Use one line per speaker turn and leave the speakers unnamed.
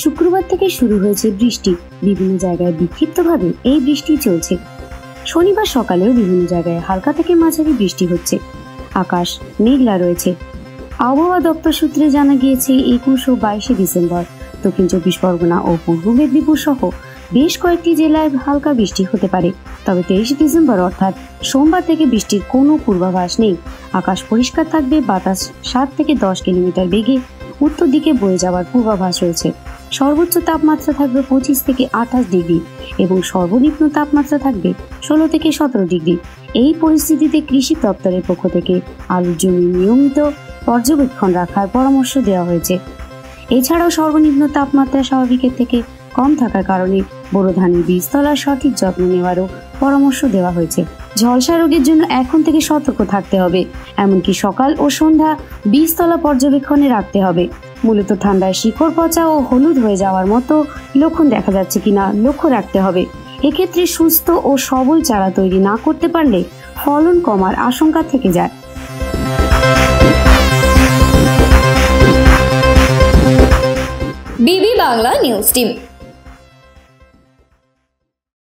শুক্রবার থেকে শুরু হয়েছে বৃষ্টি। বিভিন্ন জায়গায় বিক্ষিপ্তভাবে এই বৃষ্টি চলছে। শনিবার সকালেও বিভিন্ন জায়গায় হালকা থেকে মাঝারি বৃষ্টি হচ্ছে। আকাশ মেঘলা রয়েছে। আবহাওয়া দপ্তর সূত্রে জানা গিয়েছে 21 ও 22 ডিসেম্বর দক্ষিণ 24 পরগনা ও পূর্ব মেদিনীপুর সহ বেশ কয়েকটি জেলায় হালকা বৃষ্টি হতে পারে। তবে 23 ডিসেম্বর অর্থাৎ সোমবার থেকে বৃষ্টির কোনো পূর্বাভাস নেই। আকাশ পরিষ্কার থাকবে। বাতাস 7 থেকে 10 কিলোমিটার বেগে উত্তর দিকে বয়ে যাওয়ার পূর্বাভাস রয়েছে। সর্বোচ্চ তাপমাত্রা থাকবে 25 থেকে 28 ডিগ্রি এবং সর্বনিম্ন তাপমাত্রা থাকবে 16 থেকে 17 ডিগ্রি। এই পরিস্থিতিতে কৃষি দপ্তরের পক্ষ থেকে আলুর জমি নিয়মিত পর্যবেক্ষণ রাখার পরামর্শ দেওয়া হয়েছে। এছাড়াও সর্বনিম্ন তাপমাত্রা স্বাভাবিকের থেকে কম থাকার কারণে বোরো ধানের বীজ তলার সঠিক যত্ন নেওয়ারও পরামর্শ দেওয়া হয়েছে। ঝলসা রোগের জন্য এখন থেকে সতর্ক থাকতে হবে। এমনকি সকাল ও সন্ধ্যা বীজতলা পর্যবেক্ষণে রাখতে হবে। মূলত ঠান্ডায় শিকড় পচা ও হলুদ হয়ে যাওয়ার মতো লক্ষণ দেখা যাচ্ছে কিনা লক্ষ্য রাখতে হবে। এক্ষেত্রে সুস্থ ও সবল চারা তৈরি না করতে পারলে ফলন কমার আশঙ্কা থেকে যায়।
বিবি বাংলা নিউজ টিম।